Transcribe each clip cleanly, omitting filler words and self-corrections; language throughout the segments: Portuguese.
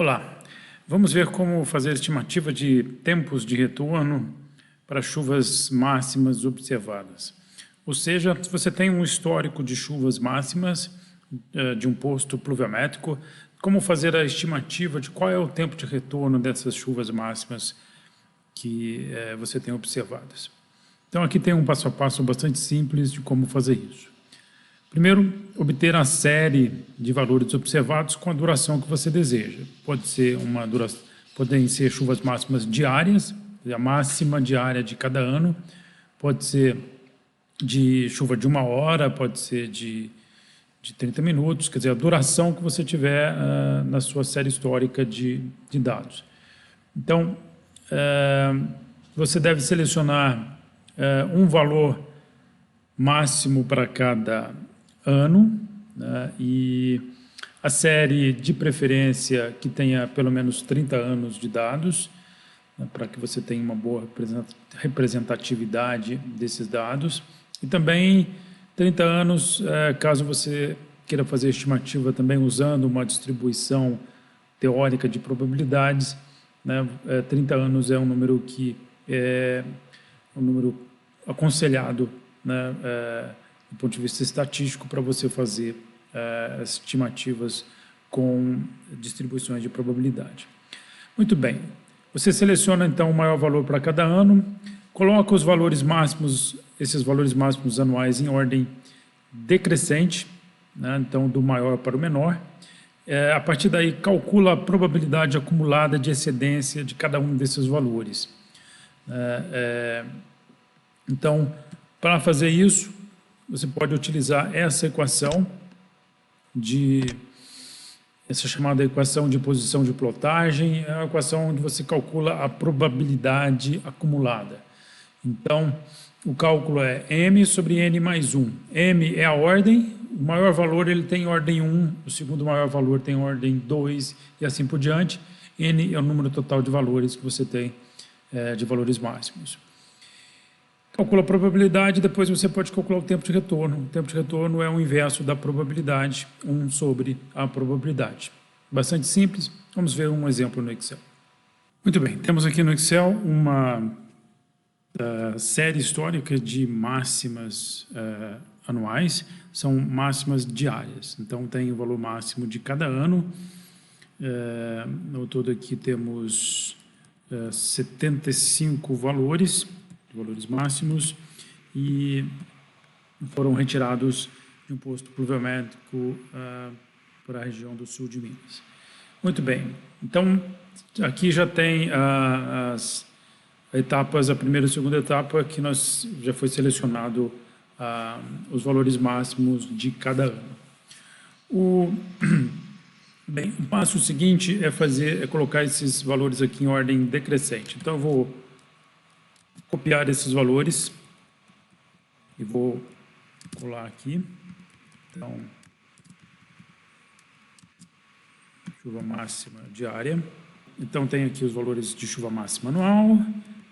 Olá, vamos ver como fazer estimativa de tempos de retorno para chuvas máximas observadas. Ou seja, se você tem um histórico de chuvas máximas de um posto pluviométrico, como fazer a estimativa de qual é o tempo de retorno dessas chuvas máximas que você tem observadas. Então, aqui tem um passo a passo bastante simples de como fazer isso. Primeiro, obter a série de valores observados com a duração que você deseja. Podem ser chuvas máximas diárias, a máxima diária de cada ano, pode ser de chuva de 1 hora, pode ser de 30 minutos, quer dizer, a duração que você tiver na sua série histórica de dados. Então, você deve selecionar um valor máximo para cada ano, né, e a série de preferência que tenha pelo menos 30 anos de dados, né, para que você tenha uma boa representatividade desses dados, e também 30 anos, caso você queira fazer estimativa também usando uma distribuição teórica de probabilidades, né, 30 anos é um número que é um número aconselhado, né, do ponto de vista estatístico, para você fazer as estimativas com distribuições de probabilidade. Muito bem, você seleciona então o maior valor para cada ano, coloca os valores máximos, esses valores máximos anuais em ordem decrescente, né, então do maior para o menor. A partir daí, calcula a probabilidade acumulada de excedência de cada um desses valores. Então, para fazer isso, você pode utilizar essa equação, essa chamada equação de posição de plotagem, é uma equação onde você calcula a probabilidade acumulada. Então, o cálculo é m sobre n mais 1. M é a ordem, o maior valor ele tem ordem 1, o segundo maior valor tem ordem 2 e assim por diante. N é o número total de valores que você tem, de valores máximos. Calcula a probabilidade, depois você pode calcular o tempo de retorno. O tempo de retorno é o inverso da probabilidade, 1 sobre a probabilidade. Bastante simples, vamos ver um exemplo no Excel. Muito bem, temos aqui no Excel uma série histórica de máximas anuais, são máximas diárias. Então, tem o valor máximo de cada ano. No todo aqui temos 75 valores máximos, e foram retirados de um posto pluviométrico para a região do sul de Minas. Muito bem, então aqui já tem as etapas, a primeira e a segunda etapa, que já foi selecionado os valores máximos de cada ano. Bem, o passo seguinte é colocar esses valores aqui em ordem decrescente. Então, eu vou copiar esses valores e vou colar aqui. Então, chuva máxima diária. Então, tem aqui os valores de chuva máxima anual.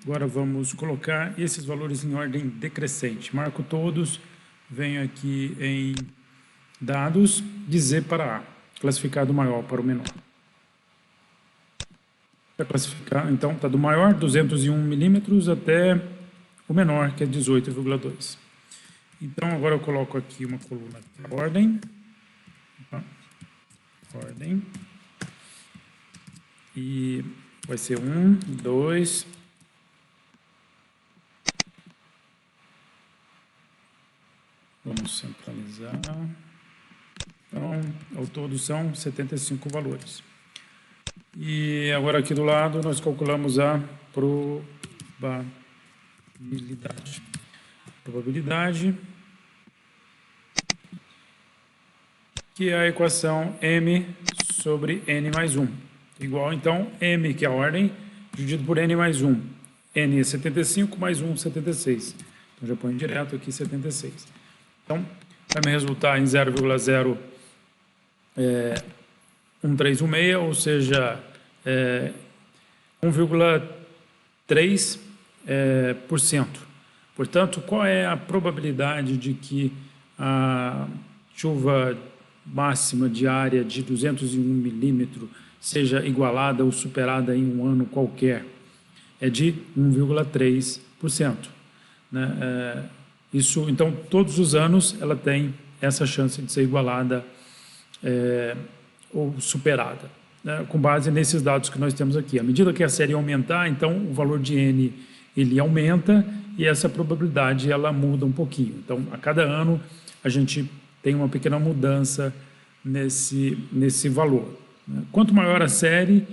Agora, vamos colocar esses valores em ordem decrescente. Marco todos, venho aqui em dados, de Z para A, classificar do maior para o menor. Para classificar, então, está do maior, 201 milímetros, até o menor, que é 18,2. Então, agora eu coloco aqui uma coluna aqui, ordem, e vai ser 1, 2, vamos centralizar. Então, ao todo são 75 valores. E agora aqui do lado nós calculamos a probabilidade. Probabilidade, que é a equação m sobre n mais 1. Igual, então, m, que é a ordem, dividido por n mais 1. N é 75, mais 1, 76. Então, já ponho direto aqui 76. Então, vai me resultar em 0,01316, ou seja, 1,3%. Portanto, qual é a probabilidade de que a chuva máxima diária de 201 milímetros seja igualada ou superada em um ano qualquer, é de 1,3%. Né? Isso, então, todos os anos ela tem essa chance de ser igualada ou superada, né? Com base nesses dados que nós temos aqui. À medida que a série aumentar, então o valor de N ele aumenta e essa probabilidade ela muda um pouquinho. Então, a cada ano a gente tem uma pequena mudança nesse valor, né? Quanto maior a série,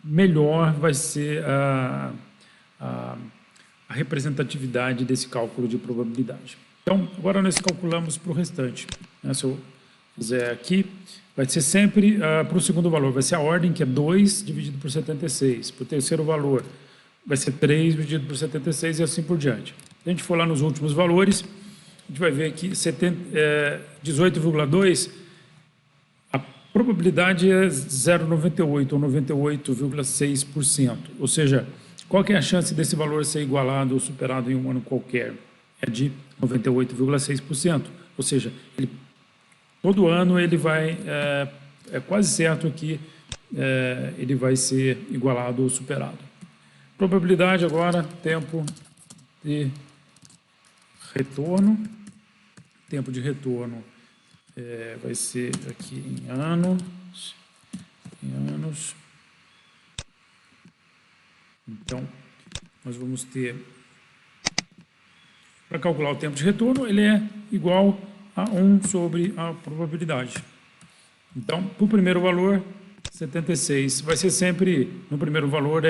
melhor vai ser a representatividade desse cálculo de probabilidade. Então, agora nós calculamos para o restante, né? Se eu fizer aqui, vai ser sempre para o segundo valor, vai ser a ordem, que é 2 dividido por 76. Para o terceiro valor, vai ser 3 dividido por 76 e assim por diante. Se a gente for lá nos últimos valores, a gente vai ver aqui 18,2, a probabilidade é 0,98 ou 98,6%. Ou seja, qual que é a chance desse valor ser igualado ou superado em um ano qualquer? É de 98,6%. Ou seja, todo ano ele vai, é quase certo que ele vai ser igualado ou superado. Probabilidade agora, tempo de retorno. Tempo de retorno vai ser aqui em anos. Então, nós vamos ter, para calcular o tempo de retorno, ele é igual a 1 sobre a probabilidade. Então, para o primeiro valor, 76, vai ser sempre, no primeiro valor,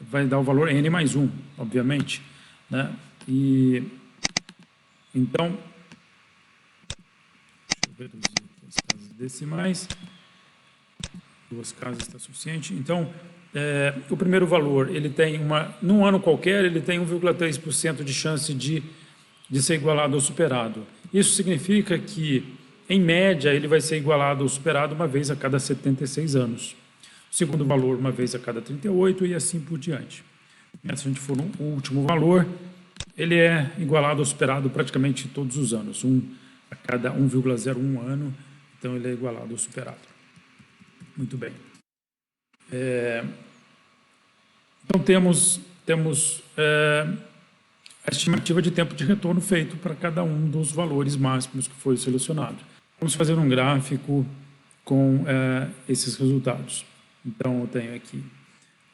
vai dar o valor N mais 1, obviamente, né? E, então, deixa eu reduzir as casas decimais, 2 casas está suficiente. Então, o primeiro valor, ele tem num ano qualquer, ele tem 1,3% de chance de ser igualado ou superado. Isso significa que, em média, ele vai ser igualado ou superado uma vez a cada 76 anos. O segundo valor, uma vez a cada 38 e assim por diante. Se a gente for no último valor, ele é igualado ou superado praticamente todos os anos, a cada 1,01 ano, então ele é igualado ou superado. Muito bem. Então, temos a estimativa de tempo de retorno feito para cada um dos valores máximos que foi selecionado. Vamos fazer um gráfico com esses resultados. Então, eu tenho aqui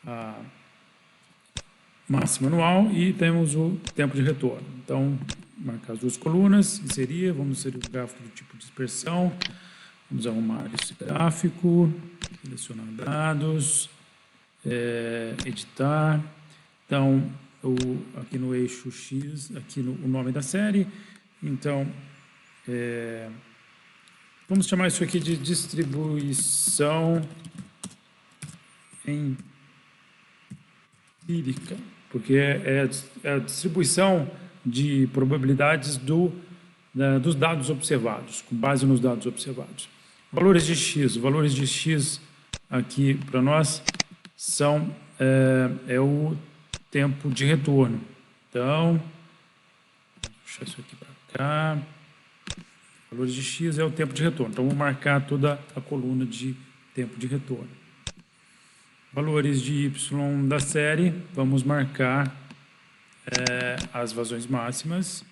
a máxima anual e temos o tempo de retorno. Então, marcar as 2 colunas, inserir, vamos inserir o gráfico do tipo dispersão, vamos arrumar esse gráfico, selecionar dados, editar. Então, aqui no eixo X, aqui o nome da série. Então, vamos chamar isso aqui de distribuição empírica, porque é a distribuição de probabilidades dos dados observados, com base nos dados observados. Valores de X aqui para nós são o tempo de retorno. Então, vou puxar isso aqui para cá. Valores de X é o tempo de retorno. Então, vou marcar toda a coluna de tempo de retorno. Valores de Y da série, vamos marcar as vazões máximas.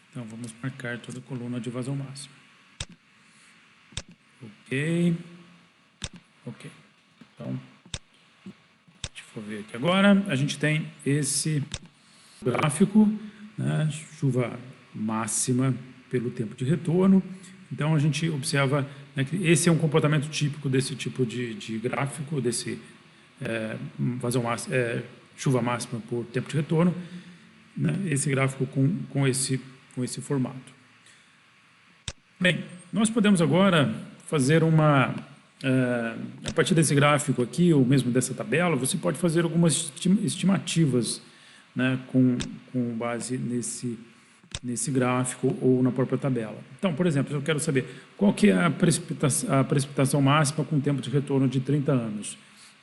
Então, vamos marcar toda a coluna de vazão máxima. Ok. Então, vou ver aqui agora, a gente tem esse gráfico, né, chuva máxima pelo tempo de retorno. Então, a gente observa, né, que esse é um comportamento típico desse tipo de gráfico, desse chuva máxima por tempo de retorno, né, esse gráfico com esse formato. Bem, nós podemos agora fazer a partir desse gráfico aqui, ou mesmo dessa tabela, você pode fazer algumas estimativas, né, com base nesse gráfico ou na própria tabela. Então, por exemplo, eu quero saber qual que é a precipitação máxima com tempo de retorno de 30 anos.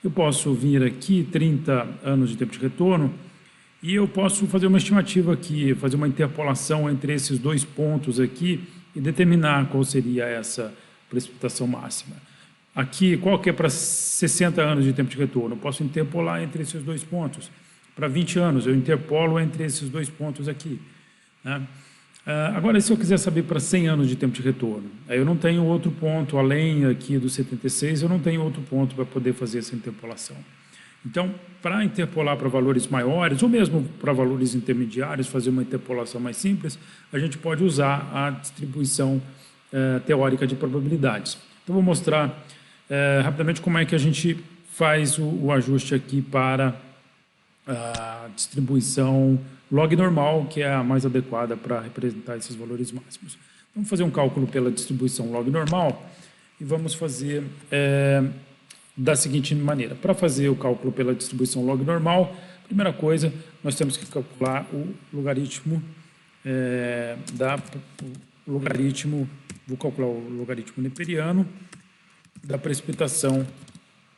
Eu posso vir aqui, 30 anos de tempo de retorno, e eu posso fazer uma estimativa aqui, fazer uma interpolação entre esses 2 pontos aqui e determinar qual seria essa precipitação máxima. Aqui, qual que é para 60 anos de tempo de retorno? Eu posso interpolar entre esses dois pontos. Para 20 anos, eu interpolo entre esses dois pontos aqui, né? Agora, se eu quiser saber para 100 anos de tempo de retorno, aí eu não tenho outro ponto, além aqui do 76, eu não tenho outro ponto para poder fazer essa interpolação. Então, para interpolar para valores maiores, ou mesmo para valores intermediários, fazer uma interpolação mais simples, a gente pode usar a distribuição teórica de probabilidades. Então, vou mostrar rapidamente como é que a gente faz o ajuste aqui para a distribuição log normal, que é a mais adequada para representar esses valores máximos. Vamos fazer um cálculo pela distribuição log normal e vamos fazer da seguinte maneira. Para fazer o cálculo pela distribuição log normal, primeira coisa, nós temos que calcular o logaritmo vou calcular o logaritmo neperiano da precipitação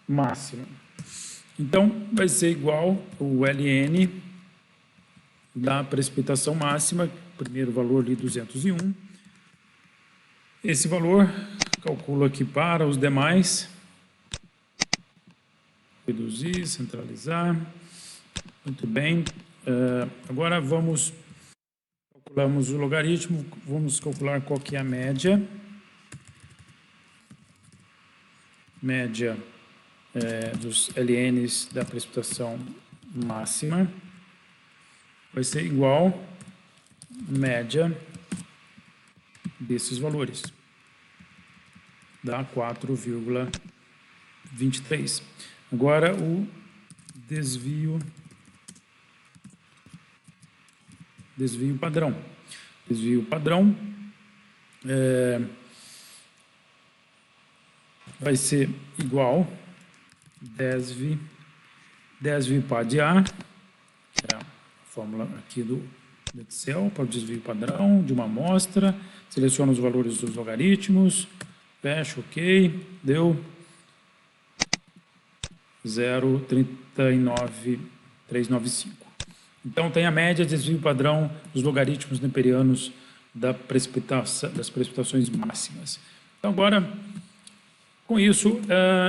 máxima. Então, vai ser igual o ln da precipitação máxima, primeiro valor ali 201. Esse valor, calculo aqui para os demais. Reduzir, centralizar. Muito bem. Agora calculamos o logaritmo, vamos calcular qual que é a média. Média dos LNs da precipitação máxima vai ser igual média desses valores, dá 4,23. Agora o desvio padrão. Desvio padrão vai ser igual desvio PAD A, que é a fórmula aqui do Excel para o desvio padrão de uma amostra, seleciono os valores dos logaritmos, fecho, ok, deu 0,39395. Então, tem a média de desvio padrão dos logaritmos neperianos das precipitações máximas. Então, agora, com isso,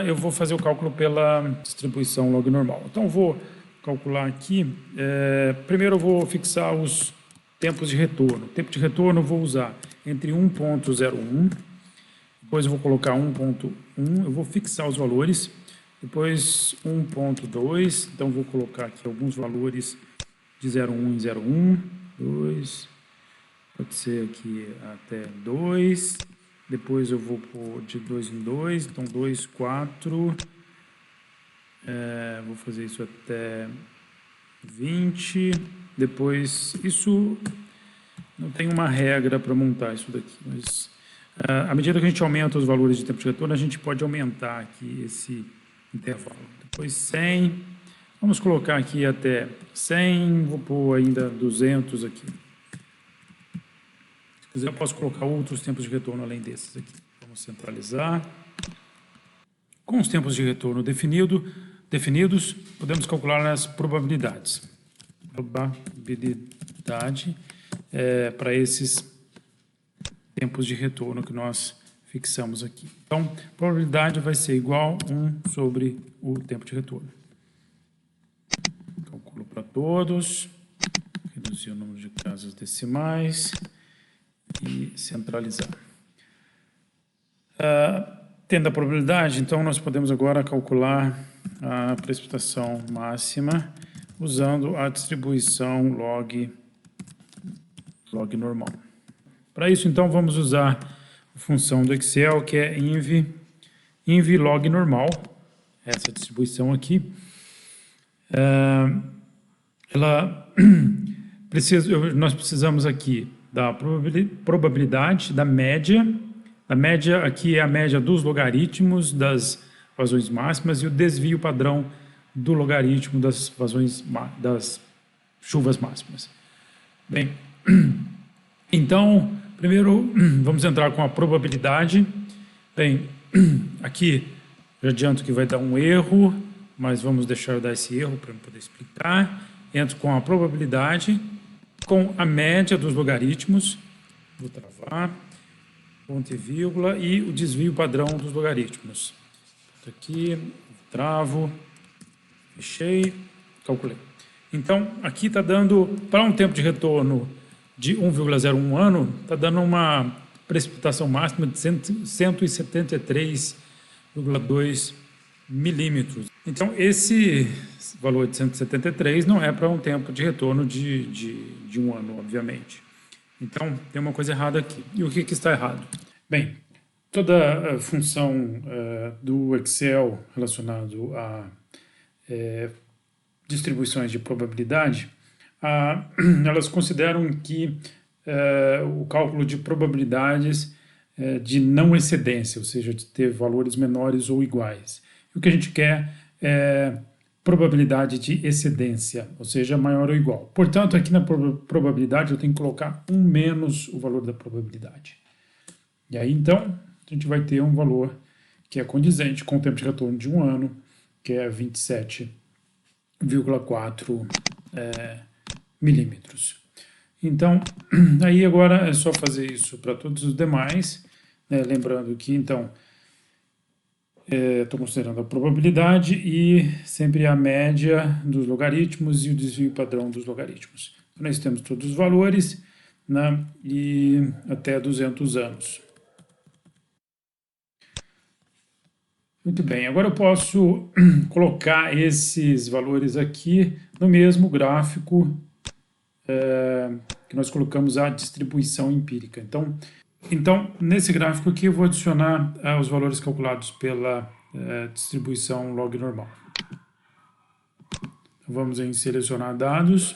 eu vou fazer o cálculo pela distribuição log normal. Então, eu vou calcular aqui. Primeiro, eu vou fixar os tempos de retorno. O tempo de retorno eu vou usar entre 1,01, depois eu vou colocar 1,1, eu vou fixar os valores, depois 1,2, então vou colocar aqui alguns valores de 0,1 em 0,1, 2, pode ser aqui até 2, depois eu vou pôr de 2 em 2, então 2, 4, vou fazer isso até 20, depois, isso não tem uma regra para montar isso daqui, mas à medida que a gente aumenta os valores de tempo de retorno, a gente pode aumentar aqui esse intervalo. Depois 100, vamos colocar aqui até 100, vou pôr ainda 200 aqui. Se quiser, eu posso colocar outros tempos de retorno além desses aqui. Vamos centralizar. Com os tempos de retorno definidos, podemos calcular as probabilidades. Probabilidade para esses tempos de retorno que nós fixamos aqui. Então, a probabilidade vai ser igual a 1 sobre o tempo de retorno. Calculo para todos, reduzir o número de casas decimais e centralizar. Tendo a probabilidade, então, nós podemos agora calcular a precipitação máxima usando a distribuição log normal. Para isso, então, vamos usar a função do Excel, que é inv log normal, essa distribuição aqui. Nós precisamos aqui da probabilidade da média. A média aqui é a média dos logaritmos das vazões máximas e o desvio padrão do logaritmo das chuvas máximas. Bem, então, primeiro vamos entrar com a probabilidade. Bem, aqui já adianto que vai dar um erro, mas vamos deixar eu dar esse erro para eu poder explicar. Entro com a probabilidade, com a média dos logaritmos, vou travar, ponto e vírgula, e o desvio padrão dos logaritmos. Aqui, travo, fechei, calculei. Então, aqui está dando, para um tempo de retorno de 1,01 ano, está dando uma precipitação máxima de 173,2 milímetros. Então, esse valor de 173 não é para um tempo de retorno de um ano, obviamente. Então, tem uma coisa errada aqui. E o que está errado? Bem, toda a função do Excel relacionado a distribuições de probabilidade, elas consideram que o cálculo de probabilidades de não excedência, ou seja, de ter valores menores ou iguais. E o que a gente quer é probabilidade de excedência, ou seja, maior ou igual. Portanto, aqui na probabilidade eu tenho que colocar 1 menos o valor da probabilidade. E aí, então, a gente vai ter um valor que é condizente com o tempo de retorno de um ano, que é 27,4 milímetros. Então, aí agora é só fazer isso para todos os demais, né? Lembrando que, então, estou considerando a probabilidade e sempre a média dos logaritmos e o desvio padrão dos logaritmos. Então, nós temos todos os valores, né? E até 200 anos. Muito bem, agora eu posso colocar esses valores aqui no mesmo gráfico que nós colocamos a distribuição empírica. Então, nesse gráfico aqui eu vou adicionar os valores calculados pela distribuição log normal. Vamos em selecionar dados,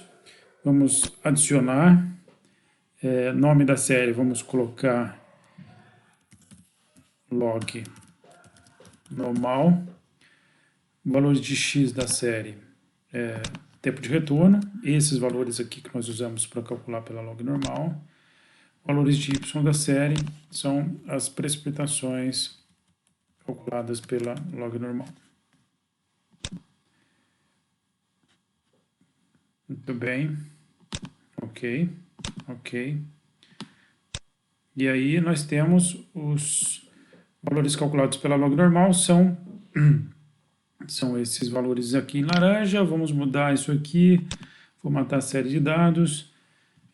vamos adicionar nome da série, vamos colocar log normal, valores de x da série, tempo de retorno, esses valores aqui que nós usamos para calcular pela log normal. Valores de y da série são as precipitações calculadas pela log normal. Muito bem. Ok. E aí nós temos os valores calculados pela log normal, são esses valores aqui em laranja. Vamos mudar isso aqui, formatar a série de dados.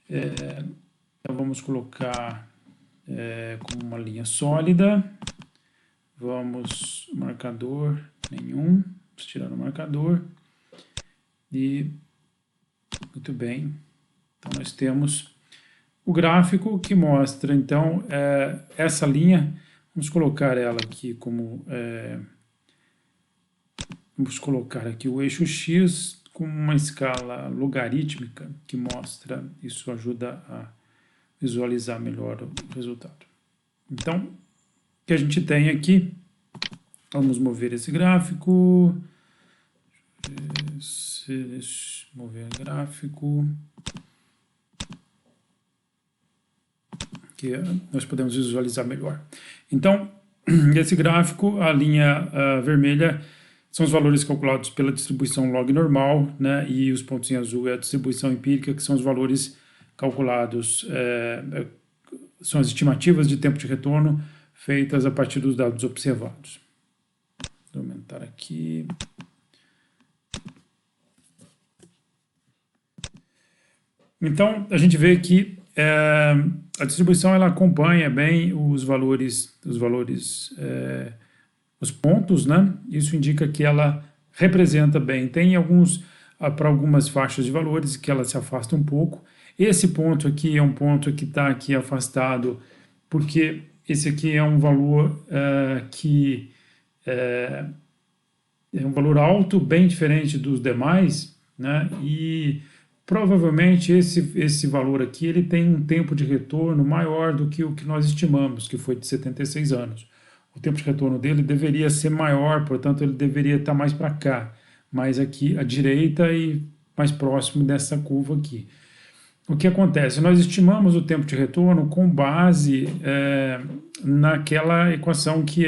Então vamos colocar como uma linha sólida. Vamos, marcador nenhum, vamos tirar o marcador. E, muito bem, então nós temos o gráfico que mostra, então, essa linha, vamos colocar ela aqui como, vamos colocar aqui o eixo X com uma escala logarítmica que mostra, isso ajuda a visualizar melhor o resultado. Então, o que a gente tem aqui, vamos mover esse gráfico, mover gráfico, que nós podemos visualizar melhor. Então, esse gráfico, a linha vermelha, são os valores calculados pela distribuição log normal, né, e os pontos em azul é a distribuição empírica, que são os valores calculados, são as estimativas de tempo de retorno feitas a partir dos dados observados. Vou aumentar aqui. Então, a gente vê que a distribuição ela acompanha bem os valores, os pontos, né? Isso indica que ela representa bem. Tem para algumas faixas de valores que ela se afasta um pouco. Esse ponto aqui é um ponto que está aqui afastado, porque esse aqui é um valor que é um valor alto, bem diferente dos demais, né? E provavelmente esse valor aqui ele tem um tempo de retorno maior do que o que nós estimamos, que foi de 76 anos. O tempo de retorno dele deveria ser maior, portanto ele deveria estar mais para cá, mais aqui à direita e mais próximo dessa curva aqui. O que acontece? Nós estimamos o tempo de retorno com base naquela equação que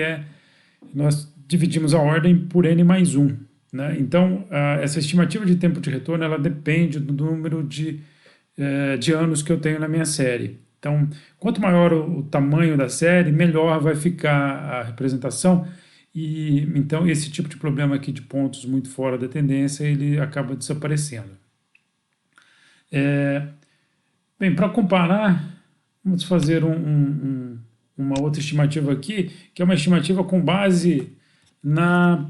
nós dividimos a ordem por n mais 1. Né? Então, essa estimativa de tempo de retorno ela depende do número de anos que eu tenho na minha série. Então, quanto maior o tamanho da série, melhor vai ficar a representação. E então esse tipo de problema aqui de pontos muito fora da tendência, ele acaba desaparecendo. Bem, para comparar, vamos fazer uma outra estimativa aqui, que é uma estimativa com base na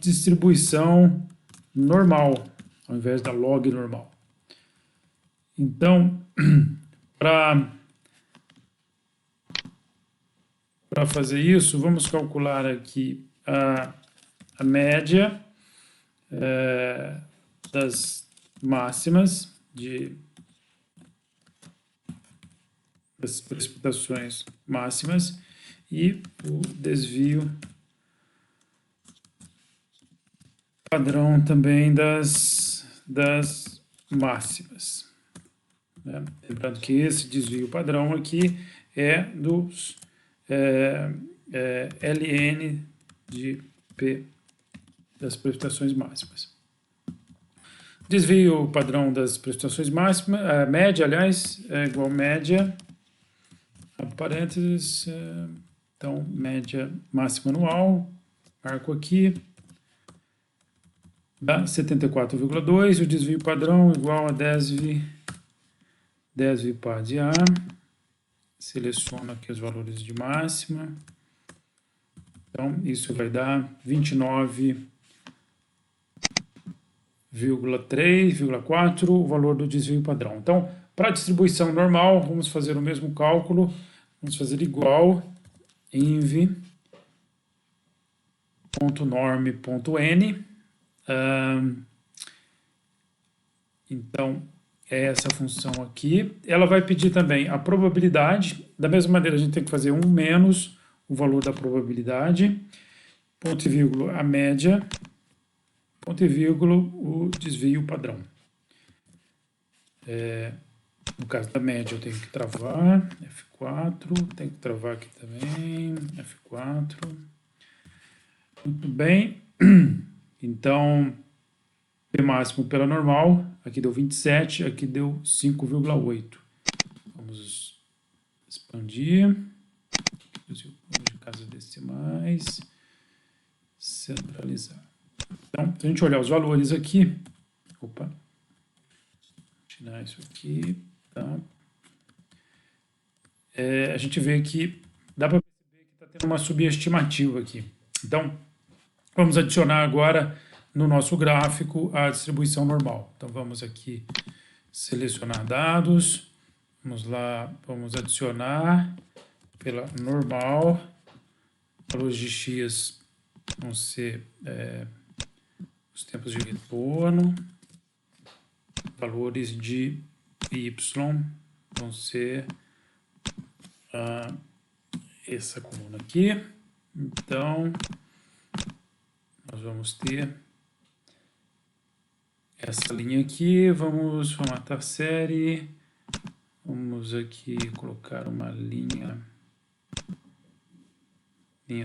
distribuição normal, ao invés da log normal. Então, para fazer isso, vamos calcular aqui a média das máximas das precipitações máximas e o desvio padrão também das máximas. Né? Lembrando que esse desvio padrão aqui é dos ln de P das precipitações máximas. Desvio padrão das precipitações máximas, a média, aliás, é igual a média, abre parênteses, então, média máxima anual, marco aqui, dá 74,2, o desvio padrão igual a 10 par de A, seleciono aqui os valores de máxima, então, isso vai dar 29,3,4 o valor do desvio padrão. Então, para a distribuição normal, vamos fazer o mesmo cálculo, vamos fazer igual inv.norm.n. Então, é essa função aqui. Ela vai pedir também a probabilidade. Da mesma maneira, a gente tem que fazer 1 menos o valor da probabilidade, ponto e vírgula a média, ponto e vírgula o desvio padrão. No caso da média eu tenho que travar, F4, tenho que travar aqui também, F4. Muito bem, então, P máximo pela normal, aqui deu 27, aqui deu 5,8. Vamos expandir, de casas decimais, centralizar. Então, se a gente olhar os valores aqui, tirar isso aqui, tá? A gente vê que dá para perceber que está tendo uma subestimativa aqui. Então, vamos adicionar agora no nosso gráfico a distribuição normal. Então, vamos aqui selecionar dados, vamos lá, vamos adicionar pela normal, valores de x vão ser os tempos de retorno, valores de y vão ser essa coluna aqui. Então, nós vamos ter essa linha aqui, vamos formatar série, vamos aqui colocar uma linha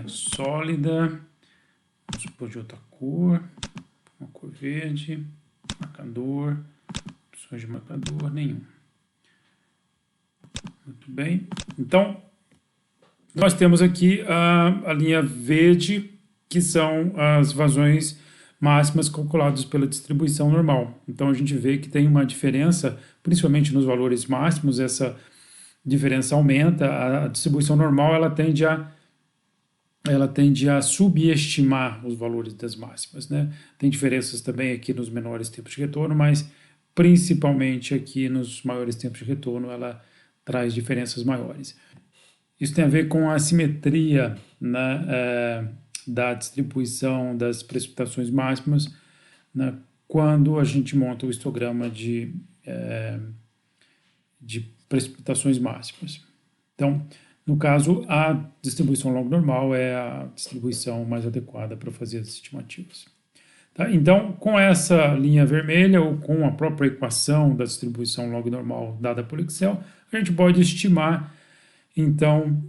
sólida, vamos pôr de outra cor, uma cor verde, marcador, opções de marcador, nenhum. Muito bem, então nós temos aqui a linha verde, que são as vazões máximas calculadas pela distribuição normal. Então a gente vê que tem uma diferença, principalmente nos valores máximos, essa diferença aumenta. A distribuição normal ela tende a subestimar os valores das máximas, né? Tem diferenças também aqui nos menores tempos de retorno, mas principalmente aqui nos maiores tempos de retorno ela traz diferenças maiores. Isso tem a ver com a assimetria da distribuição das precipitações máximas, né, quando a gente monta o histograma de precipitações máximas. Então, no caso, a distribuição log normal é a distribuição mais adequada para fazer as estimativas. Tá? Então, com essa linha vermelha ou com a própria equação da distribuição log normal dada por Excel, a gente pode estimar, então,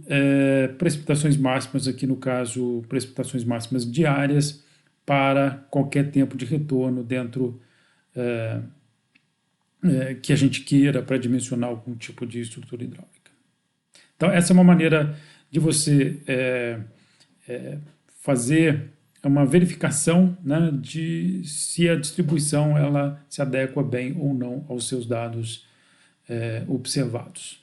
precipitações máximas, aqui no caso, precipitações máximas diárias para qualquer tempo de retorno dentro que a gente queira para dimensionar algum tipo de estrutura hidráulica. Então, essa é uma maneira de você fazer uma verificação, né, de se a distribuição ela se adequa bem ou não aos seus dados observados.